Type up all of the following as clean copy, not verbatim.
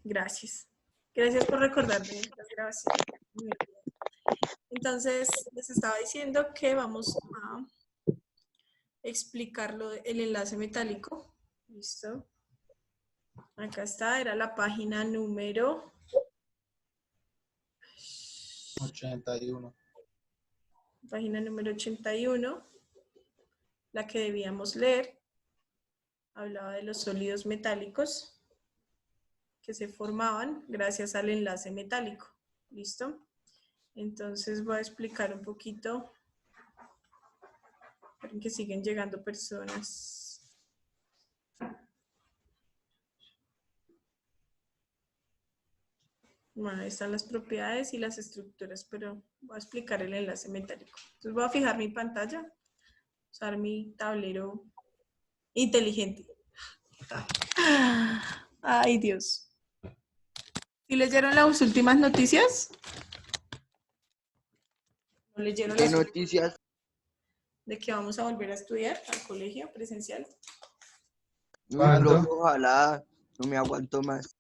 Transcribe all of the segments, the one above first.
Gracias. Gracias por recordarme las grabaciones. Entonces, les estaba diciendo que vamos a explicar el enlace metálico. ¿Listo? Acá está, era la página número 81. Página número 81, la que debíamos leer. Hablaba de los sólidos metálicos que se formaban gracias al enlace metálico. ¿Listo? Entonces voy a explicar un poquito. Esperen que siguen llegando personas. Bueno, ahí están las propiedades y las estructuras, pero voy a explicar el enlace metálico. Entonces voy a fijar mi pantalla, usar mi tablero inteligente. Ay, Dios. ¿Sí leyeron las últimas noticias? ¿No leyeron ¿Qué las noticias? de que vamos a volver a estudiar al colegio presencial? Uy, ¿Cuándo? profe, ojalá, no me aguanto más.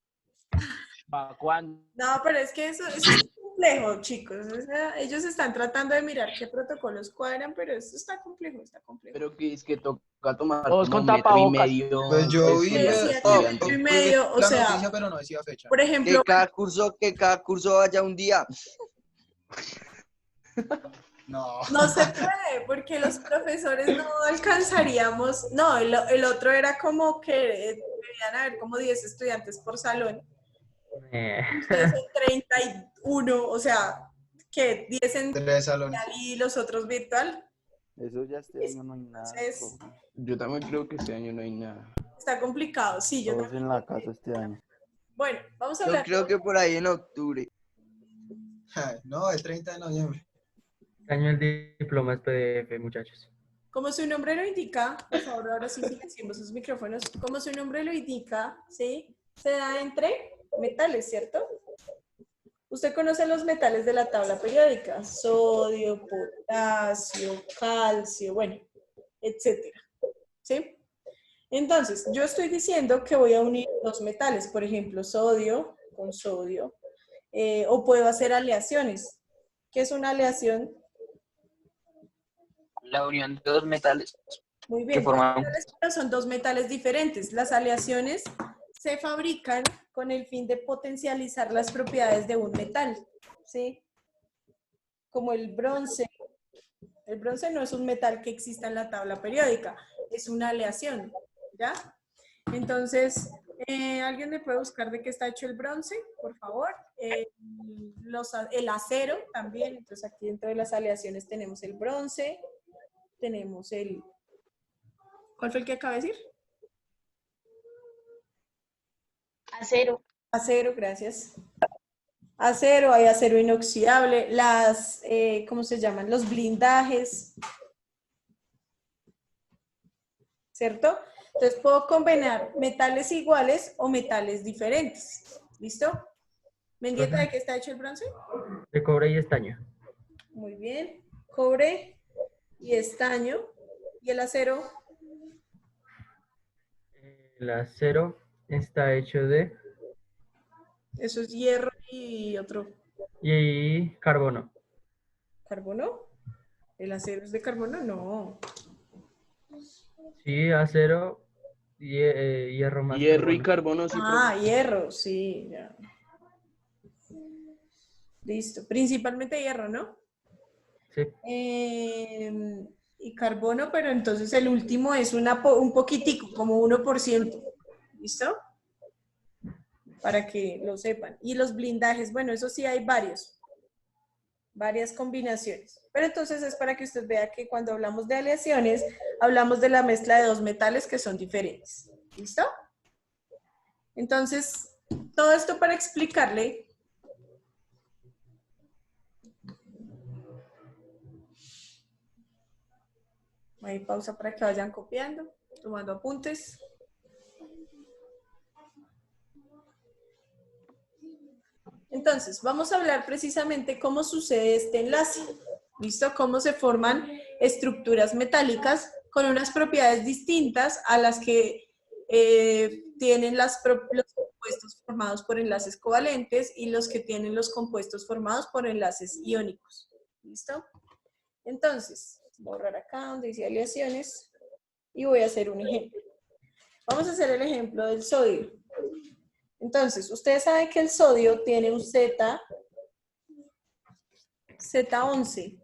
¿Para cuándo? No, pero es que eso es complejo, chicos. O sea, ellos están tratando de mirar qué protocolos cuadran, pero eso está complejo, está complejo. Pero que es que toca tomar Todos como con un metro y tapabocas. medio. Pues yo vi Me decía que estudiante. metro y medio, o la sea, noticia, pero no decía fecha. por ejemplo, Que cada curso vaya un día. No. no se puede, porque los profesores no alcanzaríamos. No, el otro era como que debían haber como 10 estudiantes por salón. Ustedes son 31, o sea, que 10 en 3 salones. y los otros virtual. Eso ya este año no hay nada. Entonces, Yo también creo que este año no hay nada. está complicado, sí, yo Todos también. en la casa este año. Bueno, vamos a Yo hablar. creo que por ahí en octubre. No, el 30 de noviembre. Este año el diploma es PDF, muchachos. Como su nombre lo indica, por favor, ahora sí silenciemos sus micrófonos. Como su nombre lo indica, ¿sí? Se da entre metales, ¿cierto? Usted conoce los metales de la tabla periódica: sodio, potasio, calcio, bueno, etcétera. ¿Sí? Entonces, yo estoy diciendo que voy a unir dos metales, por ejemplo, sodio con sodio, o puedo hacer aleaciones. ¿Qué es una aleación? La unión de dos metales Muy que bien, forman pero son dos metales diferentes. Las aleaciones se fabrican con el fin de potencializar las propiedades de un metal, ¿sí? Como el bronce. El bronce no es un metal que exista en la tabla periódica, es una aleación, ¿ya? Entonces, ¿alguien me puede buscar de qué está hecho el bronce, por favor? El acero también, entonces aquí dentro de las aleaciones tenemos el bronce, tenemos el... ¿Cuál fue el que acaba de decir? Acero. Acero, gracias. Acero, hay acero inoxidable, las, ¿cómo se llaman? Los blindajes, ¿cierto? Entonces puedo combinar metales iguales o metales diferentes, ¿listo? ¿Mendieta, de qué está hecho el bronce? De cobre y estaño. Muy bien, cobre y estaño, y el acero, El acero está hecho de eso es hierro y otro, y carbono. ¿carbono? ¿El acero es de carbono? No. Sí, acero, hierro más Hierro y carbono. carbono, sí, Ah, hierro, sí, ya. Listo, principalmente hierro, ¿no? Sí. Y carbono, pero entonces el último es un poquitico, como 1%, ¿listo? Para que lo sepan. Y los blindajes, bueno, eso sí hay varias combinaciones. Pero entonces es para que usted vea que cuando hablamos de aleaciones, hablamos de la mezcla de dos metales que son diferentes, ¿listo? Entonces, todo esto para explicarle. Ahí pausa para que vayan copiando, tomando apuntes. Entonces, vamos a hablar precisamente cómo sucede este enlace. ¿Listo? Cómo se forman estructuras metálicas con unas propiedades distintas a las que tienen los compuestos formados por enlaces covalentes y los que tienen los compuestos formados por enlaces iónicos. ¿Listo? Entonces, borrar acá donde dice aleaciones y voy a hacer un ejemplo. Vamos a hacer el ejemplo del sodio. Entonces, ustedes saben que el sodio tiene un Z11.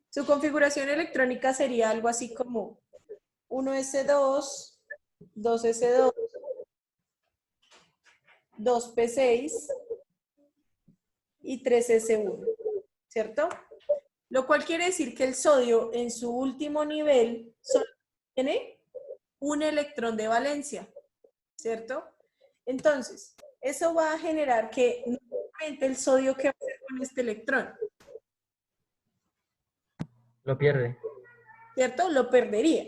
Su configuración electrónica sería algo así como 1s2, 2s2, 2p6 y 3s1, ¿cierto? Lo cual quiere decir que el sodio en su último nivel solo tiene un electrón de valencia, ¿cierto? Entonces, eso va a generar que normalmente el sodio, ¿qué va a hacer con este electrón? Lo pierde. ¿Cierto? Lo perdería.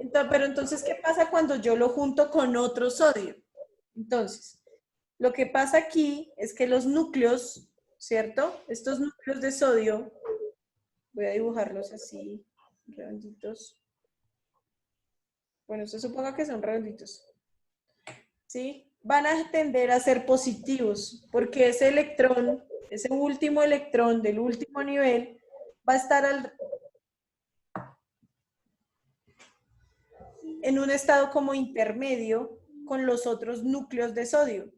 Entonces, pero entonces, ¿qué pasa cuando yo lo junto con otro sodio? Entonces, lo que pasa aquí es que los núcleos, ¿cierto? Estos núcleos de sodio, voy a dibujarlos así, redonditos. Bueno, se suponga que son redonditos. ¿Sí? Van a tender a ser positivos, porque ese electrón, ese último electrón del último nivel, va a estar en un estado como intermedio con los otros núcleos de sodio.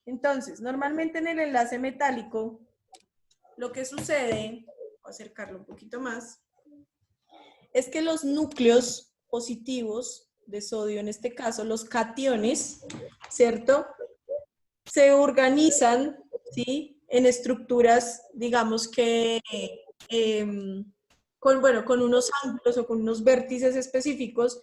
Entonces, normalmente en el enlace metálico, lo que sucede, voy a acercarlo un poquito más, es que los núcleos positivos de sodio, en este caso los cationes, ¿cierto? Se organizan, ¿sí? En estructuras, digamos que, con unos ángulos o con unos vértices específicos,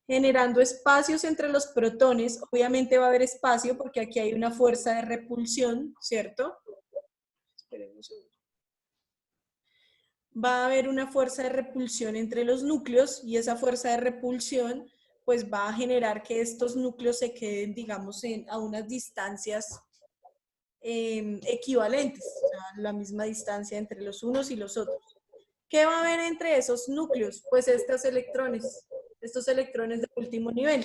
generando espacios entre los protones. Obviamente va a haber espacio porque aquí hay una fuerza de repulsión, ¿cierto? Esperen un segundo. Va a haber una fuerza de repulsión entre los núcleos y esa fuerza de repulsión pues va a generar que estos núcleos se queden, digamos, a unas distancias equivalentes, o sea, la misma distancia entre los unos y los otros. ¿Qué va a haber entre esos núcleos? Pues estos electrones de último nivel,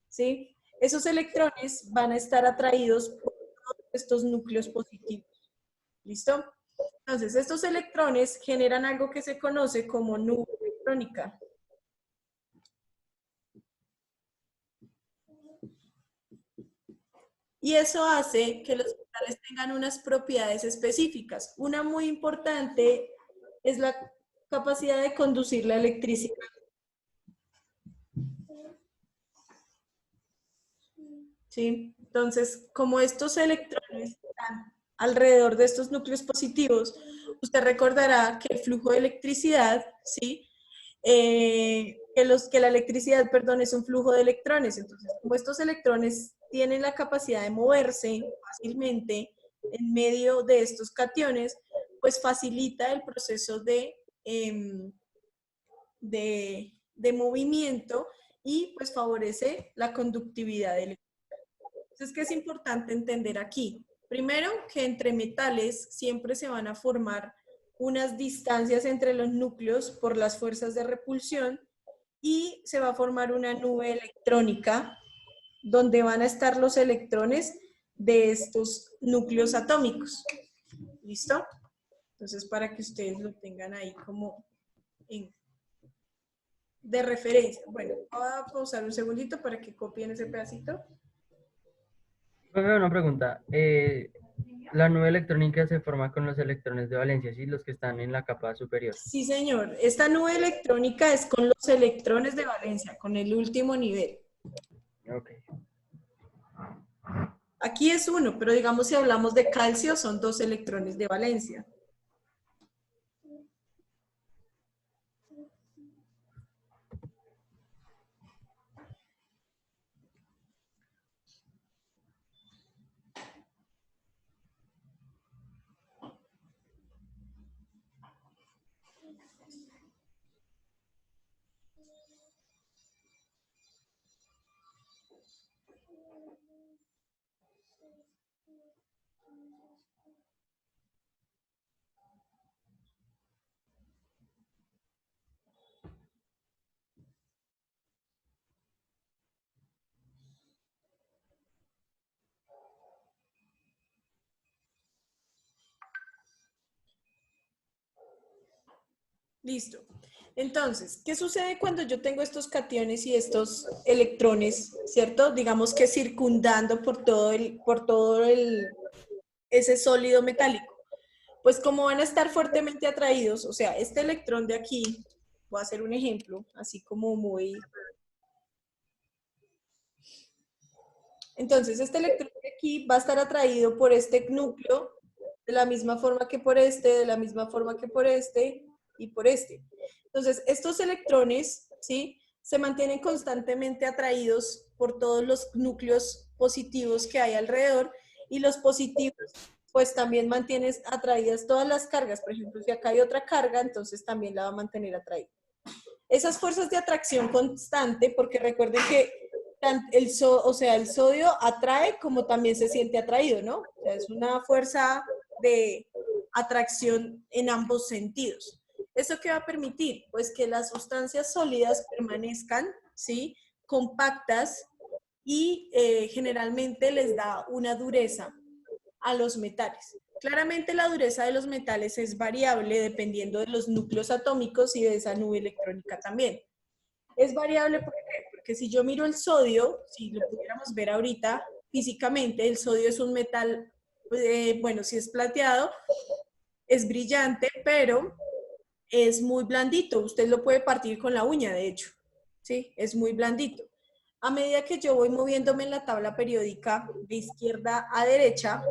¿sí? Esos electrones van a estar atraídos por estos núcleos positivos, ¿listo? Entonces, estos electrones generan algo que se conoce como nube electrónica. Y eso hace que los metales tengan unas propiedades específicas. Una muy importante es la capacidad de conducir la electricidad. ¿Sí? Entonces, como estos electrones están alrededor de estos núcleos positivos, usted recordará que el flujo de electricidad, ¿sí? Que la electricidad, perdón, es un flujo de electrones. Entonces, como estos electrones tienen la capacidad de moverse fácilmente en medio de estos cationes, pues facilita el proceso de movimiento y pues favorece la conductividad eléctrica. Entonces, ¿qué es importante entender aquí? Primero, que entre metales siempre se van a formar unas distancias entre los núcleos por las fuerzas de repulsión y se va a formar una nube electrónica donde van a estar los electrones de estos núcleos atómicos. ¿Listo? Entonces, para que ustedes lo tengan ahí como de referencia. Bueno, voy a pausar un segundito para que copien ese pedacito. Profe, una pregunta. La nube electrónica se forma con los electrones de valencia, ¿sí? Los que están en la capa superior. Sí, señor. Esta nube electrónica es con los electrones de valencia, con el último nivel. Ok. Aquí es uno, pero digamos si hablamos de calcio, son 2 electrones de valencia. Listo. Entonces, ¿qué sucede cuando yo tengo estos cationes y estos electrones, ¿cierto? Digamos que circundando ese sólido metálico. Pues como van a estar fuertemente atraídos, o sea, este electrón de aquí, voy a hacer un ejemplo, así como muy... Entonces, este electrón de aquí va a estar atraído por este núcleo, de la misma forma que por este, de la misma forma que por este y por este. Entonces, estos electrones, ¿sí?, se mantienen constantemente atraídos por todos los núcleos positivos que hay alrededor, y los positivos, pues también mantienen atraídas todas las cargas. Por ejemplo, si acá hay otra carga, entonces también la va a mantener atraída. Esas fuerzas de atracción constante, porque recuerden que el sodio atrae como también se siente atraído, ¿no? O sea, es una fuerza de atracción en ambos sentidos. ¿Eso qué va a permitir? Pues que las sustancias sólidas permanezcan, ¿sí?, compactas, y generalmente les da una dureza a los metales. Claramente la dureza de los metales es variable dependiendo de los núcleos atómicos y de esa nube electrónica también. Es variable porque si yo miro el sodio, si lo pudiéramos ver ahorita físicamente, el sodio es un metal, bueno, si es plateado, es brillante, pero es muy blandito. Usted lo puede partir con la uña, de hecho, ¿sí? Es muy blandito. A medida que yo voy moviéndome en la tabla periódica de izquierda a derecha,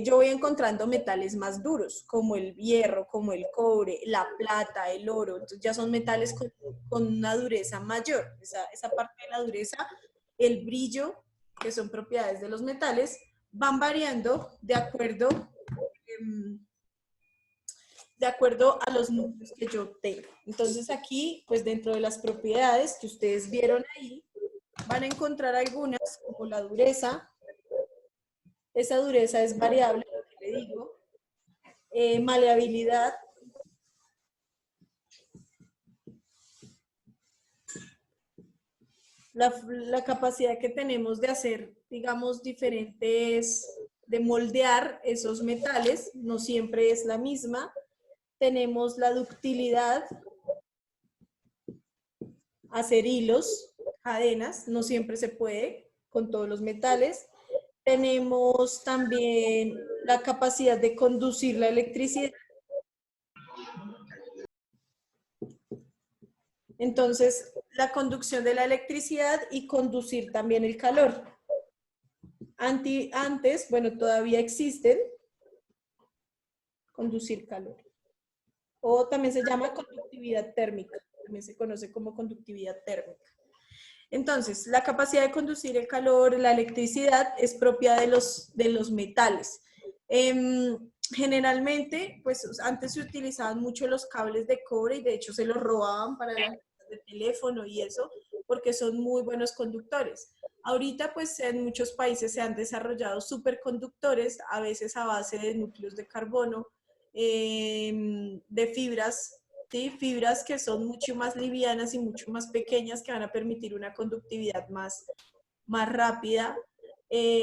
yo voy encontrando metales más duros, como el hierro, como el cobre, la plata, el oro. Entonces ya son metales con una dureza mayor. Esa parte de la dureza, el brillo, que son propiedades de los metales, van variando de acuerdo a los núcleos que yo tengo. Entonces aquí, pues dentro de las propiedades que ustedes vieron ahí, van a encontrar algunas, como la dureza. Esa dureza es variable, lo que le digo. Maleabilidad. La capacidad que tenemos de hacer, digamos, de moldear esos metales, no siempre es la misma. Tenemos la ductilidad, hacer hilos, cadenas, no siempre se puede con todos los metales. Tenemos también la capacidad de conducir la electricidad. Entonces, la conducción de la electricidad y conducir también el calor. Antes, bueno, todavía existen, conducir calor. O también se llama conductividad térmica, también se conoce como conductividad térmica. Entonces, la capacidad de conducir el calor, la electricidad, es propia de los metales. Generalmente, pues antes se utilizaban mucho los cables de cobre y de hecho se los robaban para las de teléfono y eso, porque son muy buenos conductores. Ahorita, pues en muchos países se han desarrollado superconductores, a veces a base de núcleos de carbono, de fibras, ¿sí? Fibras que son mucho más livianas y mucho más pequeñas, que van a permitir una conductividad más rápida.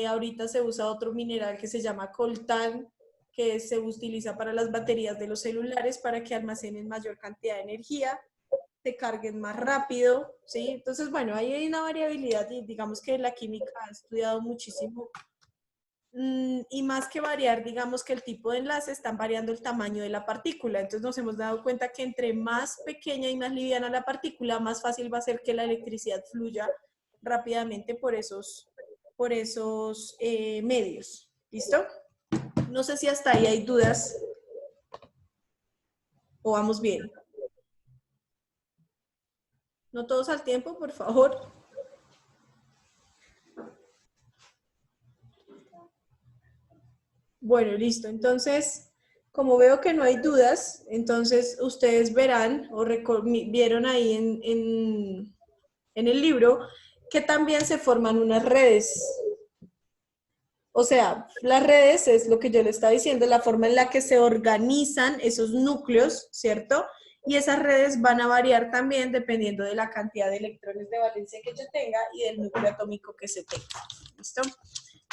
Ahorita se usa otro mineral que se llama coltán, que se utiliza para las baterías de los celulares para que almacenen mayor cantidad de energía, se carguen más rápido, ¿sí? Entonces, bueno, ahí hay una variabilidad y digamos que la química ha estudiado muchísimo. Y más que variar, digamos que el tipo de enlace, están variando el tamaño de la partícula. Entonces nos hemos dado cuenta que entre más pequeña y más liviana la partícula, más fácil va a ser que la electricidad fluya rápidamente por esos medios. ¿Listo? No sé si hasta ahí hay dudas o vamos bien. No todos al tiempo, por favor. Bueno, listo. Entonces, como veo que no hay dudas, entonces ustedes verán o vieron ahí en el libro que también se forman unas redes. O sea, las redes es lo que yo le estaba diciendo, la forma en la que se organizan esos núcleos, ¿cierto? Y esas redes van a variar también dependiendo de la cantidad de electrones de valencia que yo tenga y del núcleo atómico que se tenga. ¿Listo?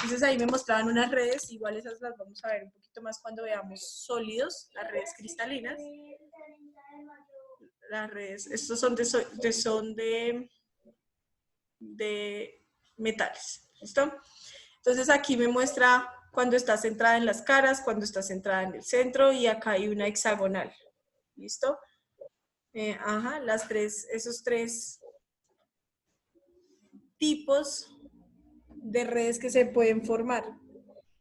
Entonces ahí me mostraban unas redes, igual esas las vamos a ver un poquito más cuando veamos sólidos, las redes cristalinas. Las redes, estos son de metales, ¿listo? Entonces aquí me muestra cuando está centrada en las caras, cuando está centrada en el centro y acá hay una hexagonal, ¿listo? Esos tres tipos de redes que se pueden formar.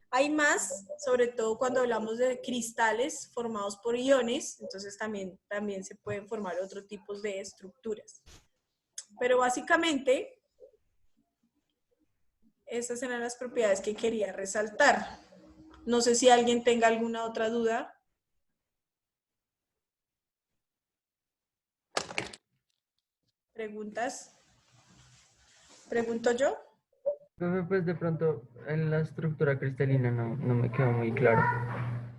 Hay más, sobre todo cuando hablamos de cristales formados por iones, entonces también se pueden formar otros tipos de estructuras. Pero básicamente, esas eran las propiedades que quería resaltar. No sé si alguien tenga alguna otra duda. ¿Preguntas? ¿Pregunto yo? Profe, pues de pronto en la estructura cristalina no me quedó muy claro.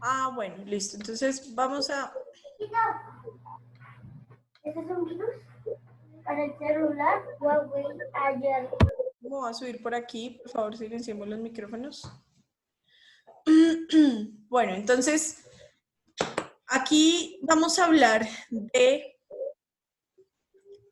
Ah, bueno, listo. Entonces vamos a... ¿Este es un virus? Para el celular, Huawei ayer. Vamos a subir por aquí. Por favor, silenciemos los micrófonos. Bueno, entonces, aquí vamos a hablar de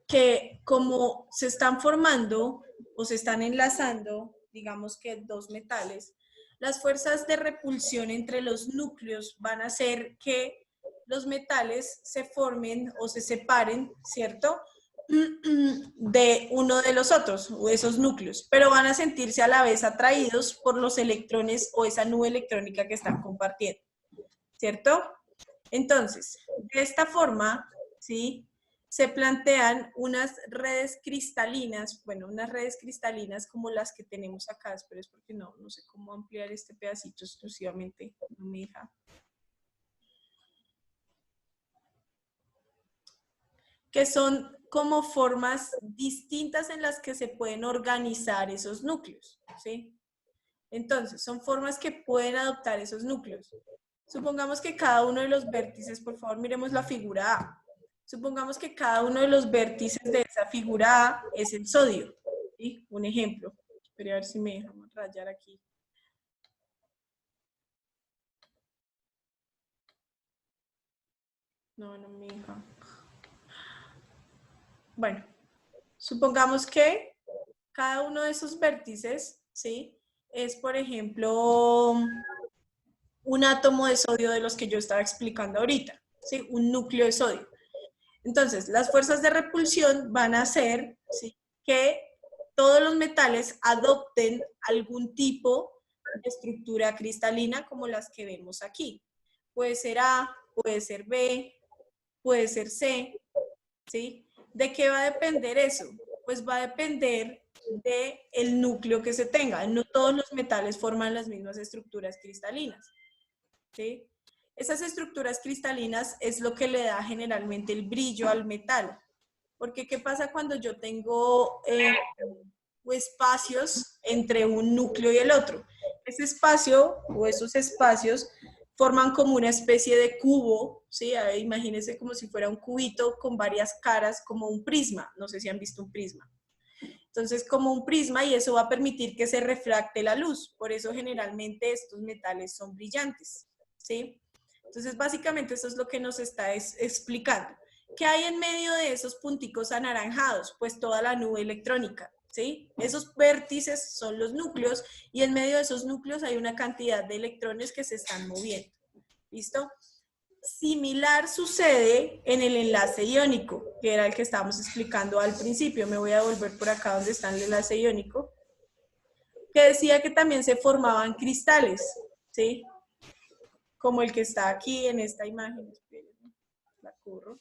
que como se están formando o se están enlazando, digamos que dos metales, las fuerzas de repulsión entre los núcleos van a hacer que los metales se formen o se separen, ¿cierto? De uno de los otros, o esos núcleos, pero van a sentirse a la vez atraídos por los electrones o esa nube electrónica que están compartiendo, ¿cierto? Entonces, de esta forma, ¿sí? Se plantean unas redes cristalinas, bueno, unas redes cristalinas como las que tenemos acá, pero es porque no sé cómo ampliar este pedacito exclusivamente, no me deja. Que son como formas distintas en las que se pueden organizar esos núcleos, ¿sí? Entonces, son formas que pueden adoptar esos núcleos. Supongamos que cada uno de los vértices, por favor, miremos la figura A. Supongamos que cada uno de los vértices de esa figura A es el sodio, ¿sí? Un ejemplo. Espera a ver si me dejamos rayar aquí. No me deja. Bueno, supongamos que cada uno de esos vértices, ¿sí? Es, por ejemplo, un átomo de sodio de los que yo estaba explicando ahorita, ¿sí? Un núcleo de sodio. Entonces, las fuerzas de repulsión van a hacer, ¿sí?, que todos los metales adopten algún tipo de estructura cristalina como las que vemos aquí. Puede ser A, puede ser B, puede ser C, ¿sí? ¿De qué va a depender eso? Pues va a depender del núcleo que se tenga. No todos los metales forman las mismas estructuras cristalinas, ¿sí? Esas estructuras cristalinas es lo que le da generalmente el brillo al metal. Porque ¿qué pasa cuando yo tengo espacios entre un núcleo y el otro? Ese espacio o esos espacios forman como una especie de cubo, ¿sí? Imagínense como si fuera un cubito con varias caras, como un prisma. No sé si han visto un prisma. Entonces, como un prisma, y eso va a permitir que se refracte la luz. Por eso generalmente estos metales son brillantes, ¿sí? Entonces, básicamente eso es lo que nos está explicando. ¿Qué hay en medio de esos punticos anaranjados? Pues toda la nube electrónica, ¿sí? Esos vértices son los núcleos y en medio de esos núcleos hay una cantidad de electrones que se están moviendo, ¿listo? Similar sucede en el enlace iónico, que era el que estábamos explicando al principio. Me voy a volver por acá donde está el enlace iónico, que decía que también se formaban cristales, ¿sí? Como el que está aquí en esta imagen. Espérenme, la corro.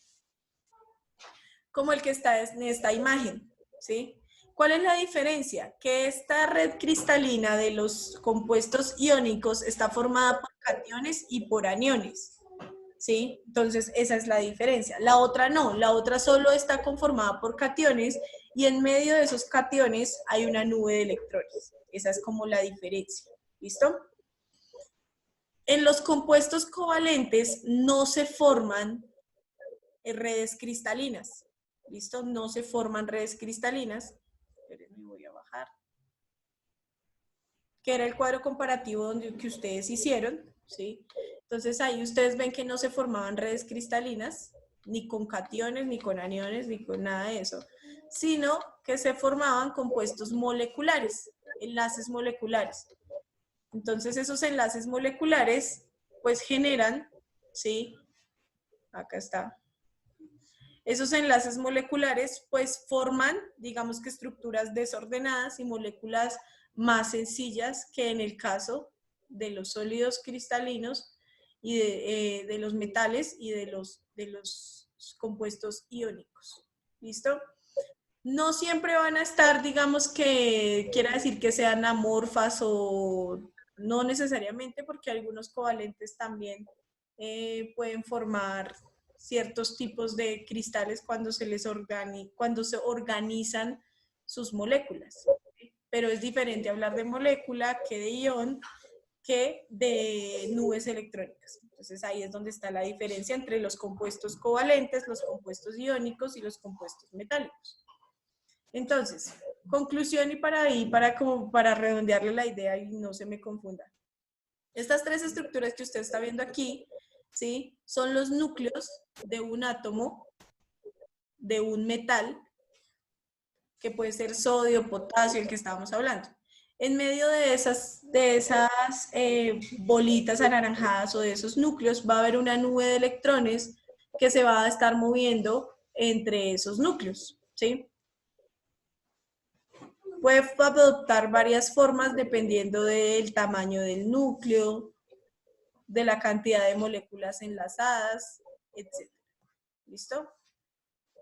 Como el que está en esta imagen, ¿sí? ¿Cuál es la diferencia? Que esta red cristalina de los compuestos iónicos está formada por cationes y por aniones, ¿sí? Entonces, esa es la diferencia. La otra no, la otra solo está conformada por cationes y en medio de esos cationes hay una nube de electrones. Esa es como la diferencia, ¿listo? En los compuestos covalentes no se forman redes cristalinas, ¿listo? No se forman redes cristalinas. Espérenme, voy a bajar. que era el cuadro comparativo que ustedes hicieron, ¿sí? Entonces ahí ustedes ven que no se formaban redes cristalinas, ni con cationes, ni con aniones, ni con nada de eso, sino que se formaban compuestos moleculares, enlaces moleculares. Entonces esos enlaces moleculares pues generan, ¿sí? Acá está. Esos enlaces moleculares pues forman, digamos que estructuras desordenadas y moléculas más sencillas que en el caso de los sólidos cristalinos y de los metales y de los compuestos iónicos. ¿Listo? No siempre van a estar, digamos que quiera decir que sean amorfas o no necesariamente, porque algunos covalentes también pueden formar ciertos tipos de cristales cuando se organizan sus moléculas. Pero es diferente hablar de molécula que de ion que de nubes electrónicas. Entonces ahí es donde está la diferencia entre los compuestos covalentes, los compuestos iónicos y los compuestos metálicos. Entonces, conclusión y para redondearle la idea y no se me confunda. Estas tres estructuras que usted está viendo aquí, ¿sí? Son los núcleos de un átomo, de un metal, que puede ser sodio, potasio, el que estábamos hablando. En medio de esas bolitas anaranjadas o de esos núcleos va a haber una nube de electrones que se va a estar moviendo entre esos núcleos, ¿sí? Puede adoptar varias formas dependiendo del tamaño del núcleo, de la cantidad de moléculas enlazadas, etc. ¿Listo?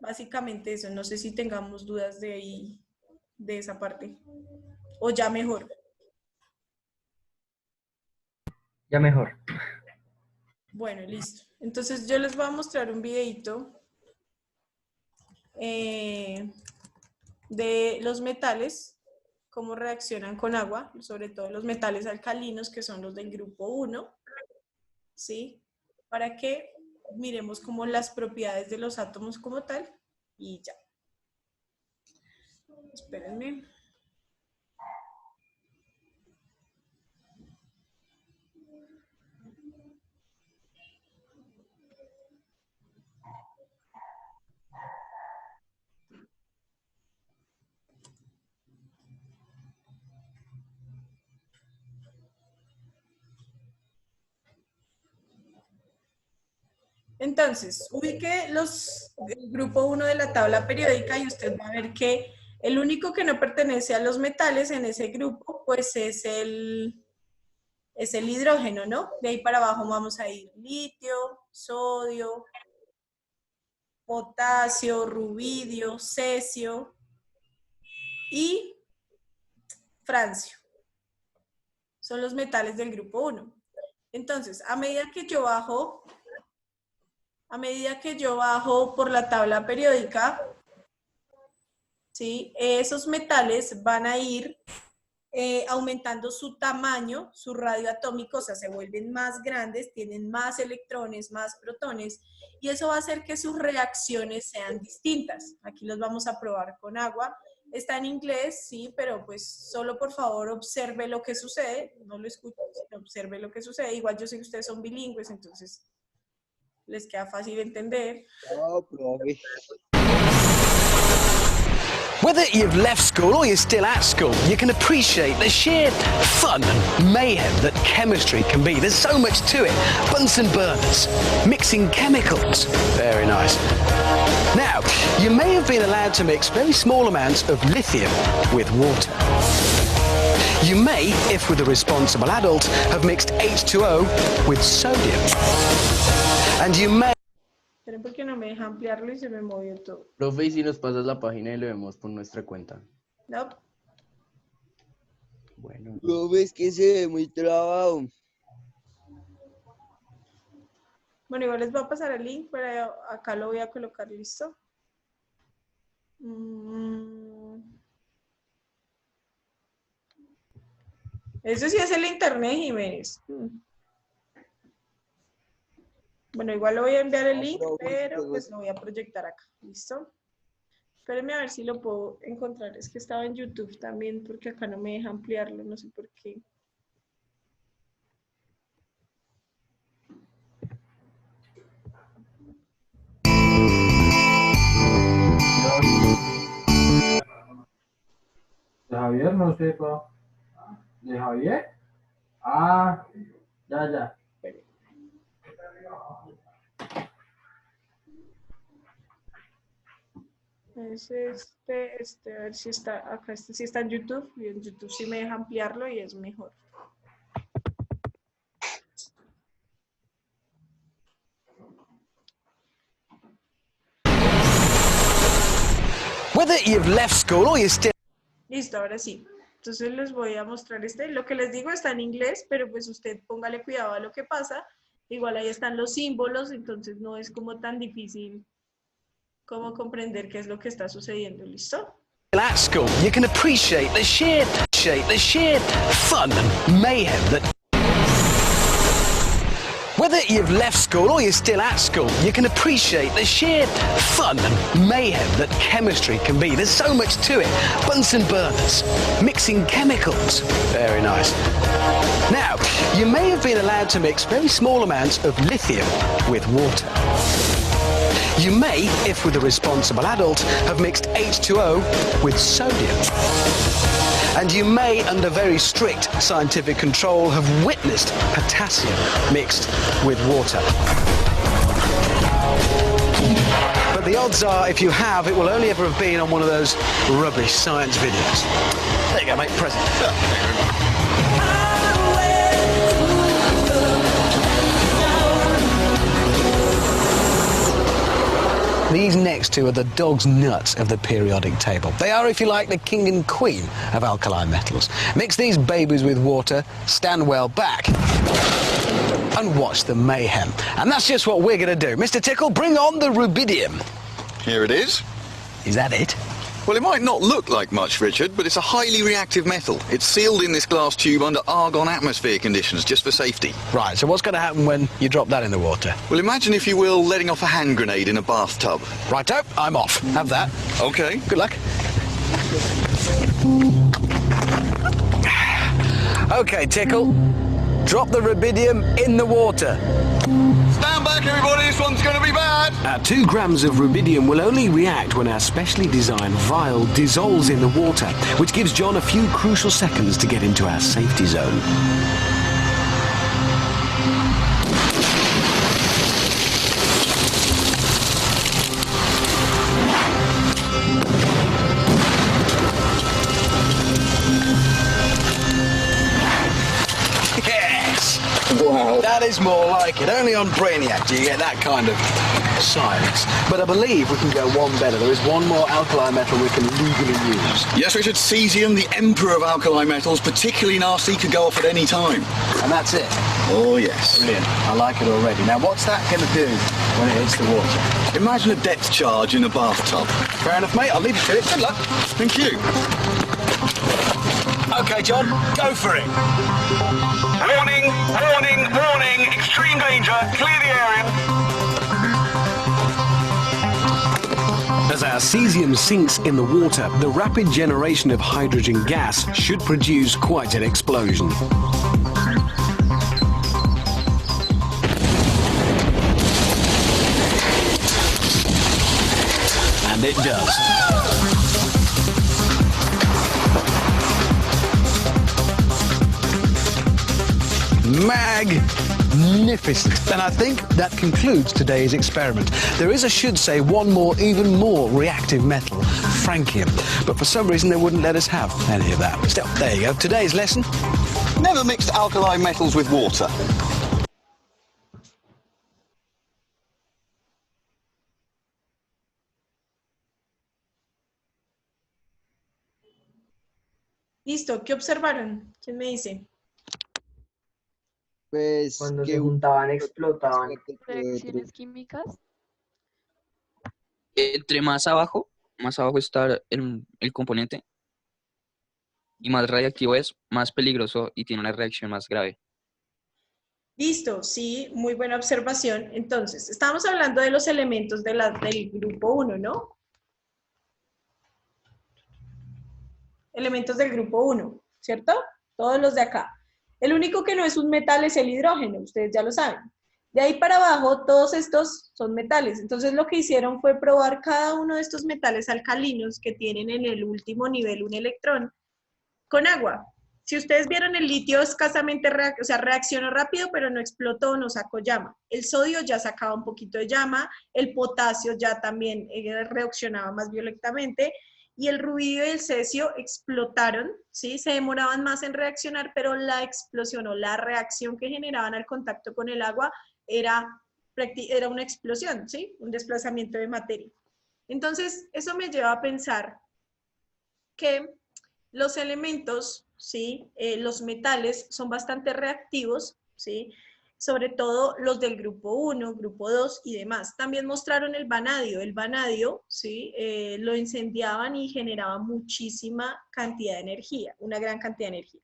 Básicamente eso. No sé si tengamos dudas de ahí, de esa parte. O ya mejor. Ya mejor. Bueno, listo. Entonces yo les voy a mostrar un videito de los metales, cómo reaccionan con agua, sobre todo los metales alcalinos, que son los del grupo 1, ¿sí? Para que miremos como las propiedades de los átomos como tal, y ya. Espérenme. Entonces, ubique el grupo 1 de la tabla periódica y usted va a ver que el único que no pertenece a los metales en ese grupo, pues es el hidrógeno, ¿no? De ahí para abajo vamos a ir litio, sodio, potasio, rubidio, cesio y francio. Son los metales del grupo 1. Entonces, a medida que yo bajo por la tabla periódica, ¿sí? Esos metales van a ir aumentando su tamaño, su radio atómico, o sea, se vuelven más grandes, tienen más electrones, más protones, y eso va a hacer que sus reacciones sean distintas. Aquí los vamos a probar con agua. Está en inglés, sí, pero pues solo por favor observe lo que sucede, no lo escuche, sino observe lo que sucede. Igual yo sé que ustedes son bilingües, entonces les queda fácil entender. No, profe. Whether you've left school or you're still at school, you can appreciate the sheer fun and mayhem that chemistry can be. There's so much to it. Bunsen burners, mixing chemicals. Very nice. Now, you may have been allowed to mix very small amounts of lithium with water. You may, if with a responsible adult, have mixed H2O with sodium. And you may... Esperen porque no me deja ampliarlo y se me movió todo. Profe, ¿y si nos pasas la página y lo vemos por nuestra cuenta? No. Bueno. Profe, es que se ve muy trabado. Bueno, igual les voy a pasar el link, pero acá lo voy a colocar, ¿listo? Eso sí es el internet, Jiménez. Bueno, igual le voy a enviar el link, pero pues lo voy a proyectar acá, ¿listo? Espérenme a ver si lo puedo encontrar. Es que estaba en YouTube también, porque acá no me deja ampliarlo, no sé por qué. De Javier, no sepa. ¿De Javier? Ah, ya. Es a ver si está acá, este sí está en YouTube, y en YouTube sí me deja ampliarlo y es mejor. Whether you've left school or you're still... Listo, ahora sí. Entonces les voy a mostrar Lo que les digo está en inglés, pero pues usted póngale cuidado a lo que pasa. Igual ahí están los símbolos, entonces no es como tan difícil como comprender qué es lo que está sucediendo. ¿Listo? at school, you can appreciate the sheer fun and mayhem that... Whether you've left school or you're still at school, you can appreciate the sheer fun and mayhem that chemistry can be. There's so much to it. Bunsen burners, mixing chemicals. Very nice. Now, you may have been allowed to mix very small amounts of lithium with water. You may, if with a responsible adult, have mixed H2O with sodium. And you may, under very strict scientific control, have witnessed potassium mixed with water. But the odds are, if you have, it will only ever have been on one of those rubbish science videos. There you go, mate, present. These next two are the dog's nuts of the periodic table. They are, if you like, the king and queen of alkali metals. Mix these babies with water, stand well back, and watch the mayhem. And that's just what we're going to do. Mr. Tickle, bring on the rubidium. Here it is. Is that it? Well, it might not look like much, Richard, but it's a highly reactive metal. It's sealed in this glass tube under argon atmosphere conditions, just for safety. Right, so what's going to happen when you drop that in the water? Well, imagine, if you will, letting off a hand grenade in a bathtub. Righto, I'm off. Have that. Okay. Good luck. Okay, Tickle. Drop the rubidium in the water. Stand back, everybody. This one's going to be bad. 2 grams of rubidium will only react when our specially designed vial dissolves in the water, which gives John a few crucial seconds to get into our safety zone. Wow. That is more like it. Only on Brainiac do you get that kind of science. But I believe we can go one better. There is one more alkali metal we can legally use. Yes, Richard, cesium, the emperor of alkali metals, particularly nasty, could go off at any time. And that's it. Oh, yes. Brilliant. I like it already. Now, what's that going to do when it hits the water? Imagine a depth charge in a bathtub. Fair enough, mate. I'll leave you to it. Good luck. Thank you. Okay, John, go for it. Warning, warning, warning, extreme danger, clear the area. As our cesium sinks in the water, the rapid generation of hydrogen gas should produce quite an explosion. And it does. Magnificent. And I think that concludes today's experiment. There is, I should say, one more, even more reactive metal, francium. But for some reason, they wouldn't let us have any of that. Still, there you go. Today's lesson. Never mixed alkali metals with water. Listo, ¿qué observaron? ¿Quién me dice? Pues Cuando que se juntaban, explotaban. Reacciones químicas. Entre más abajo está el componente y más radiactivo es, más peligroso y tiene una reacción más grave. Listo, sí, muy buena observación. Entonces, estamos hablando de los elementos del grupo 1, ¿no? elementos del grupo 1, ¿cierto? Todos los de acá. El único que no es un metal es el hidrógeno, ustedes ya lo saben. De ahí para abajo, todos estos son metales. Entonces, lo que hicieron fue probar cada uno de estos metales alcalinos que tienen en el último nivel un electrón con agua. Si ustedes vieron, el litio escasamente reaccionó rápido, pero no explotó, no sacó llama. El sodio ya sacaba un poquito de llama, el potasio ya también reaccionaba más violentamente, y el rubidio y el cesio explotaron, ¿sí? Se demoraban más en reaccionar, pero la explosión o la reacción que generaban al contacto con el agua era una explosión, ¿sí? Un desplazamiento de materia. Entonces, eso me lleva a pensar que los elementos, ¿sí? Los metales son bastante reactivos, ¿sí? Sobre todo los del grupo 1, grupo 2 y demás. También mostraron el vanadio. El vanadio, ¿sí? Lo incendiaban y generaba muchísima cantidad de energía, una gran cantidad de energía.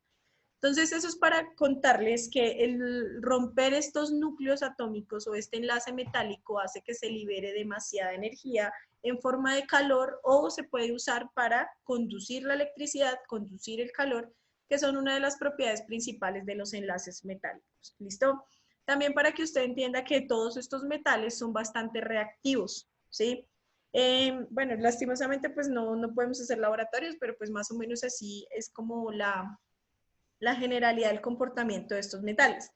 Entonces, eso es para contarles que el romper estos núcleos atómicos o este enlace metálico hace que se libere demasiada energía en forma de calor, o se puede usar para conducir la electricidad, conducir el calor, que son una de las propiedades principales de los enlaces metálicos. ¿Listo? También para que usted entienda que todos estos metales son bastante reactivos, ¿sí? Bueno, lastimosamente pues no podemos hacer laboratorios, pero pues más o menos así es como la generalidad del comportamiento de estos metales.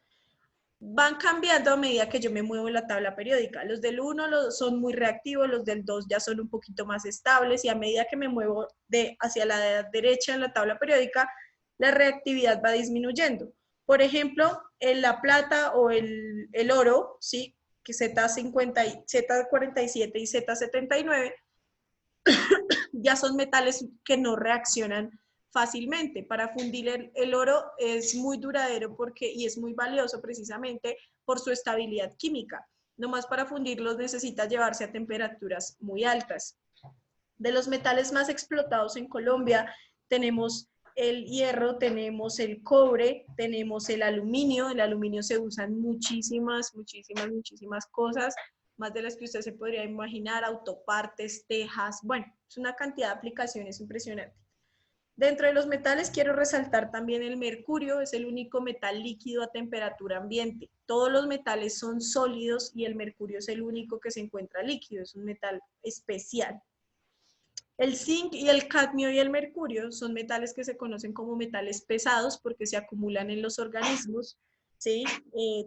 Van cambiando a medida que yo me muevo en la tabla periódica. Los del 1 son muy reactivos, los del 2 ya son un poquito más estables, y a medida que me muevo hacia la derecha en la tabla periódica, la reactividad va disminuyendo. Por ejemplo, en la plata o el oro, ¿sí? Que Z47 y Z79, ya son metales que no reaccionan fácilmente. Para fundir el oro es muy duradero y es muy valioso precisamente por su estabilidad química. Nomás para fundirlos necesita llevarse a temperaturas muy altas. De los metales más explotados en Colombia tenemos el hierro, tenemos el cobre, tenemos el aluminio. El aluminio se usa en muchísimas cosas, más de las que usted se podría imaginar, autopartes, tejas, bueno, es una cantidad de aplicaciones impresionante. Dentro de los metales quiero resaltar también el mercurio. Es el único metal líquido a temperatura ambiente. Todos los metales son sólidos y el mercurio es el único que se encuentra líquido, es un metal especial. El zinc y el cadmio y el mercurio son metales que se conocen como metales pesados porque se acumulan en los organismos, ¿sí?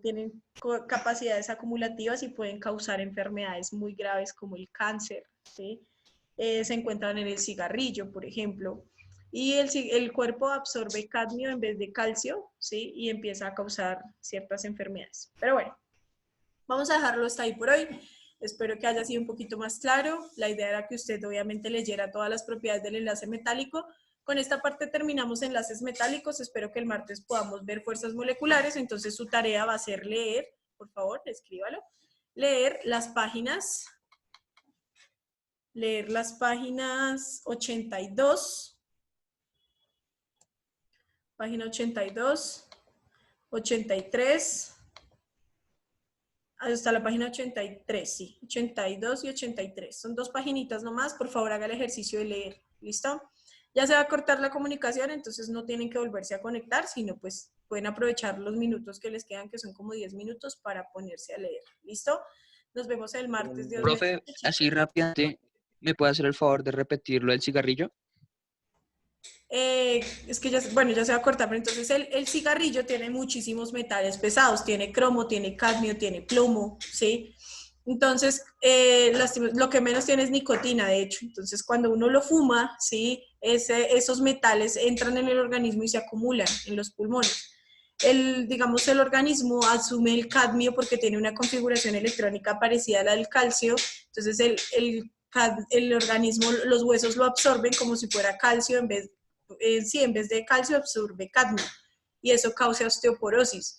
Tienen capacidades acumulativas y pueden causar enfermedades muy graves como el cáncer, ¿sí? Se encuentran en el cigarrillo, por ejemplo. Y el cuerpo absorbe cadmio en vez de calcio, ¿sí? Y empieza a causar ciertas enfermedades. Pero bueno, vamos a dejarlo hasta ahí por hoy. Espero que haya sido un poquito más claro. La idea era que usted obviamente leyera todas las propiedades del enlace metálico. Con esta parte terminamos enlaces metálicos. Espero que el martes podamos ver fuerzas moleculares. Entonces su tarea va a ser leer, por favor, escríbalo, leer las páginas 82, página 82, 83, hasta la página 83, sí, 82 y 83. Son 2 paginitas nomás. Por favor, haga el ejercicio de leer. ¿Listo? Ya se va a cortar la comunicación, entonces no tienen que volverse a conectar, sino pues pueden aprovechar los minutos que les quedan, que son como 10 minutos, para ponerse a leer. ¿Listo? Nos vemos el martes. Dios Profe, mediante. así rápidamente, ¿me puede hacer el favor de repetirlo del cigarrillo? Es que ya se va a cortar, pero entonces el cigarrillo tiene muchísimos metales pesados, tiene cromo, tiene cadmio, tiene plomo, ¿sí? Entonces, lo que menos tiene es nicotina, de hecho. Entonces, cuando uno lo fuma, ¿sí? Esos metales entran en el organismo y se acumulan en los pulmones. Digamos, el organismo asume el cadmio porque tiene una configuración electrónica parecida a la del calcio. Entonces, el organismo, los huesos lo absorben como si fuera calcio, en vez de calcio absorbe cadmio, y eso causa osteoporosis.